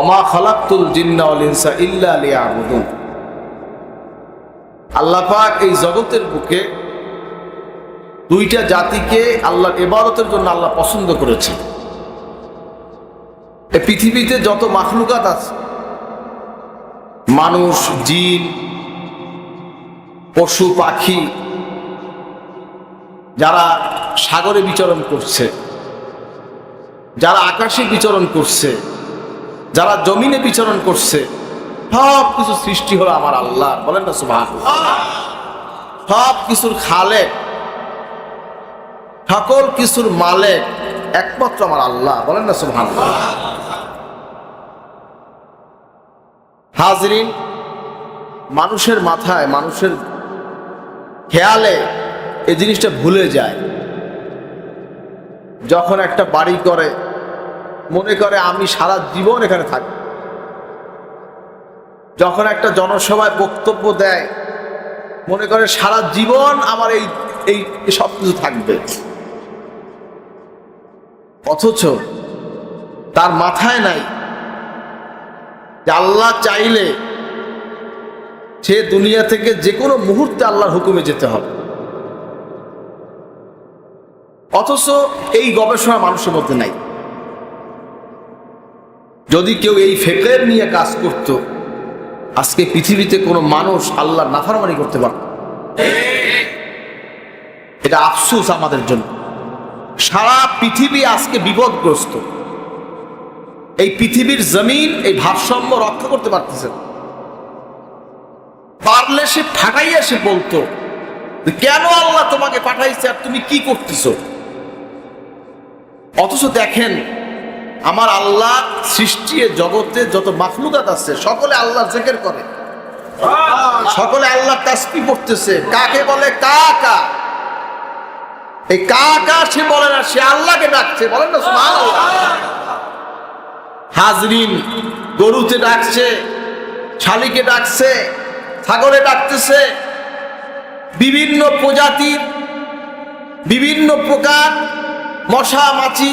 ওমা খালাকতুল জিন্না ওয়াল ইনসা ইল্লা লিয়াবুদুন। আল্লাহ পাক এই জগতের বুকে দুইটা জাতিকে আল্লাহর ইবাদতের জন্য আল্লাহ পছন্দ করেছে। এই পৃথিবীতে যত মাখলুকাত আছে, মানুষ, জিন, পশু পাখি, যারা সাগরে বিচরণ করছে, যারা আকাশে বিচরণ করছে, যারা জমিনে বিচরণ করছে, সব কিছু সৃষ্টি হলো আমার আল্লাহ। বলেন না সুবহানাল্লাহ। সব কিছুর খালেক, সকল কিছুর মালিক একমাত্র আমার আল্লাহ। বলেন না সুবহানাল্লাহ। হাজরিন, মানুষের মাথায়, মানুষের খেয়ালে এই জিনিসটা ভুলে যায়। যখন একটা বাড়ি করে, মনে করে আমি সারা জীবন এখানে থাকব। যখন একটা জনসভায় বক্তব্য দেয়, মনে করে সারা জীবন আমার এই সব কিছু থাকবে। অথচ তার মাথায় নাই যে আল্লাহ চাইলে সে দুনিয়া থেকে যে কোনো মুহূর্তে আল্লাহর হুকুমে যেতে হবে। অথচ এই গবেষণা মানুষের মধ্যে নাই। যদি কেউ এই ফিকর নিয়ে কাজ করত, আজকে পৃথিবীতে কোনো মানুষ আল্লাহর নাফরমানি করতে পারত। এটা আফসোস আমাদের জন্য। সারা পৃথিবী আজকে বিপদগ্রস্ত। এই পৃথিবীর জমিন এই ভারসাম্য রক্ষা করতে পারতেছে না। পারলে সে ফাটাইয়া সে বলতো, কেন আল্লাহ তোমাকে পাঠাইছে আর তুমি কি করতেছো? অথচ দেখেন, আমার আল্লাহ সৃষ্টি জগতে যত মাখলুকাত আছে সকলে আল্লাহর জিকির করে, সকলে আল্লাহর তাসবিহ পড়তেছে। কাকে বলে কাকা? এই কাকা সে বলে না, সে আল্লাহকে ডাকছে। বলেন না সুবহানাল্লাহ। হাজরিন, গরুতে ডাকছে, শালিকে ডাকছে, ছাগলে ডাকতেছে, বিভিন্ন প্রজাতির বিভিন্ন প্রকার মশা মাছি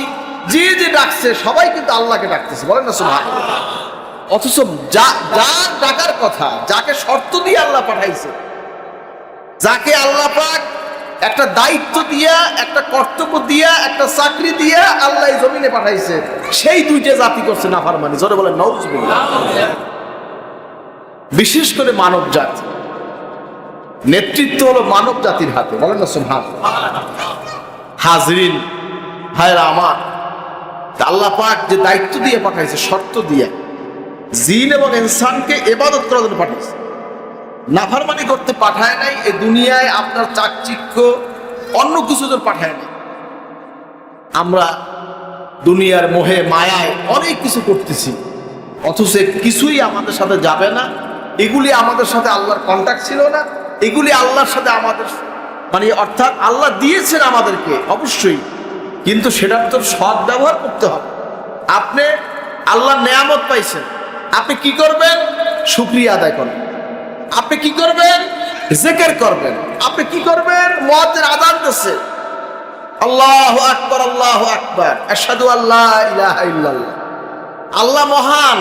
যে যে ডাকছে সবাই কিন্তু আল্লাহকে ডাকতেছে। বলেন না সুবহানাল্লাহ। অথচ যার ডাকার কথা, যাকে শর্ত দিয়ে আল্লাহ পাঠাইছে, যাকে আল্লাহ পাক একটা দায়িত্ব দিয়া, একটা কর্তব্য দিয়া, একটা চাকরি দিয়া আল্লাহ এই জমিনে পাঠাইছে, সেই দুইটা জাতি করছে নাফরমানি। জোরে বলেন নাউজুবিল্লাহ। বিশেষ করে মানব জাতি, নেতৃত্ব হলো মানব জাতির হাতে। বলেন না সুবহানাল্লাহ। হাজরিন, ভাইরা আমার, আল্লাহ পাক যে দায়িত্ব দিয়ে পাঠাইছে, শর্ত দিয়ে, জিন এবং ইনসানকে ইবাদত করার জন্য পাঠাইছে, নাফরমানি করতে পাঠায় নাই। এই দুনিয়ায় আপনার চাকচিক্য অন্য কিছু তো পাঠায় নাই। আমরা দুনিয়ার মোহে মায়ায় অনেক কিছু করতেছি, অথচ কিছুই আমাদের সাথে যাবে না। এগুলি আমাদের সাথে আল্লাহর কন্ট্যাক্ট ছিল না। এগুলি আল্লাহর সাথে আমাদের অর্থাৎ আল্লাহ দিয়েছেন আমাদেরকে অবশ্যই, কিন্তু সেটার তো সৎ ব্যবহার করতে হবে। আপনি আল্লাহর নেয়ামত পাইছেন, আপনি কি করবেন? শুকরিয়া আদায় করবেন। আপনি কি করবেন? জিকির করবেন। আপনি কি করবেন? মুয়াজ্জিন আযান দিচ্ছে, আল্লাহু আকবার, আল্লাহু আকবার, আশহাদু আল্লা ইলাহা ইল্লাল্লাহ, আল্লাহ মহান,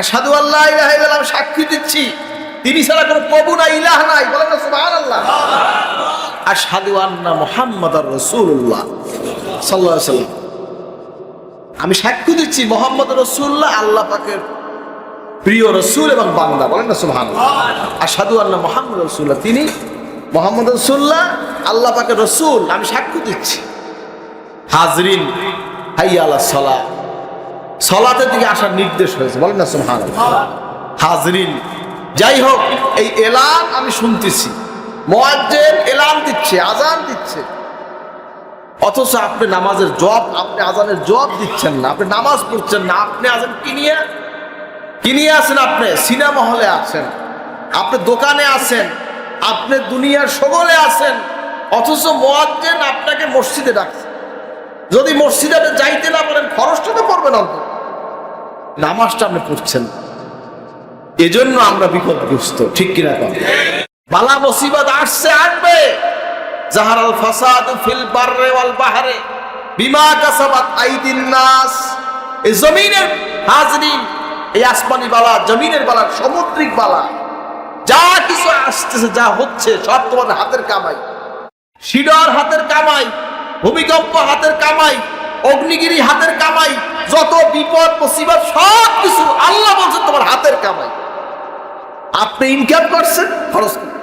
আশহাদু আল্লা ইলাহা ইল্লাল্লাহ, সাক্ষী দিচ্ছি তিনি ছাড়া কোনো প্রভু নাই, ইলাহ নাই। বলেন না সুবহানাল্লাহ। আশহাদু আন্না মুহাম্মাদার রাসূলুল্লাহ সাল্লাল্লাহু আলাইহি ওয়াসাল্লাম, আমি সাক্ষ্য দিচ্ছি মুহাম্মদ রাসূলুল্লাহ আল্লাহ পাকের প্রিয় রাসূল এবং বান্দা। বলেন না সুবহানাল্লাহ। আশহাদু আন্না মুহাম্মাদার রাসূলুল্লাহ, তিনি মুহাম্মদ রাসূলুল্লাহ আল্লাহ পাকের রাসূল, আমি সাক্ষ্য দিচ্ছি। হাজরিন, হাইয়া আলাস সালাহ, সালাতের দিকে আসার নির্দেশ হয়েছে। বলেন না সুবহানাল্লাহ। হাজরিন, যাই হোক, এই এলান আমি শুনতেছি, মুয়াজ্জিন এলান দিচ্ছে, আজান দিচ্ছে, অথচ আপনি নামাজের জবাব, আপনি আজানের জবাব দিচ্ছেন না, আপনি নামাজ পড়ছেন না। আপনি আজান কিনিয়ে আছেন, আপনি সিনেমা হলে আছেন, আপনি দোকানে আছেন, আপনি দুনিয়ার সগলে আছেন, অথচ মুয়াজ্জিন আপনাকে মসজিদে ডাকছে। যদি মসজিদে আপনি যাইতে না পারেন, খরচটা তো পড়বেন অন্তত, নামাজটা আপনি পড়ছেন। এজন্য আমরা বিপদগ্রস্ত, ঠিক কিনা? বালা মুসিবত আসছে, আসবে। জাহারাল ফাসাদু ফিল বাররি ওয়াল বাহরি বিমা কাসাবাত আইদিন নাস। এই জমিনের হাজরিন এই আসমানি বালা, জমিনের বালা, সামুদ্রিক বালা, যা কিছু আসতেছে, যা হচ্ছে সব তোমাদের হাতের কামাই। শিডার হাতের কামাই, ভূমিকম্প হাতের কামাই, অগ্নিগিরি হাতের কামাই, যত বিপদ মুসিবত সব কিছু আল্লাহ বলছেন তোমার হাতের কামাই। আপনি ইনকাম করছেন, খরচ করুন।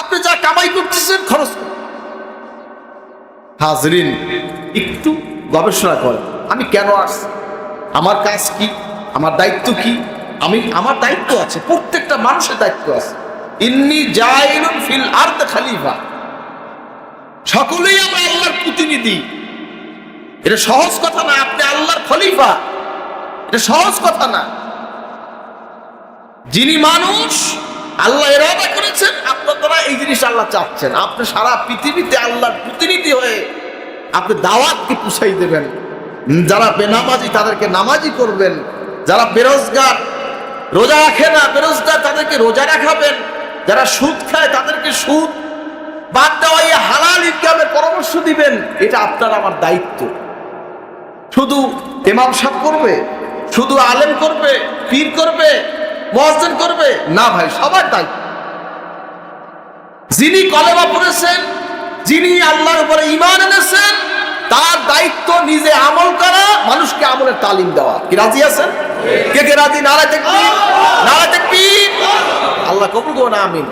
আপনি যা কামাই করতেছেন খরচ করুন। হাজরিন, একটু গবেষণা করেন, আমি কেন আসছি, আমার কাজ কি, আমার দায়িত্ব কি। আমার দায়িত্ব আছে, প্রত্যেকটা মানুষের দায়িত্ব আছে। ইন্নী জাইলুন ফিল আরদ খলিফা, সকলেই আমরা আল্লাহর প্রতিনিধি। এটা সহজ কথা না, আপনি আল্লাহর খলিফা, এটা সহজ কথা না। যিনি মানুষ আল্লাহ ইরাদা করেছেন, আপনার দ্বারা এই জিনিস আল্লাহ চাচ্ছেন। আপনি সারা পৃথিবীতে আল্লাহর প্রতিনিধি হয়ে আপনি দাওয়াতকে পুষাই দেবেন। যারা বেনামাজি তাদেরকে নামাজি করবেন, যারা বেরোজগার, রোজা রাখে না, বেরোজগার তাদেরকে রোজা রাখাবেন, যারা সুদ খায় তাদেরকে সুদ বাদ দেওয়া হালাল ইনকামের পরামর্শ দিবেন। এটা আপনার আমার দায়িত্ব। শুধু ইমাম সাহেব করবে, শুধু আলেম করবে, পীর করবে, মুয়াজ্জিন করবে না ভাই, সবার দায়িত্ব। যিনি কলেমা পড়েছেন, যিনি আল্লাহর উপরে ঈমান এনেছেন, তার দায়িত্ব নিজে আমল করা, মানুষকে আমলের তালিম দেওয়া। কি রাজি আছেন? কে কে রাজি? নারায়ে তাকবীর, নারায়ে তাকবীর। আল্লাহ কবুল করুন, আমিন।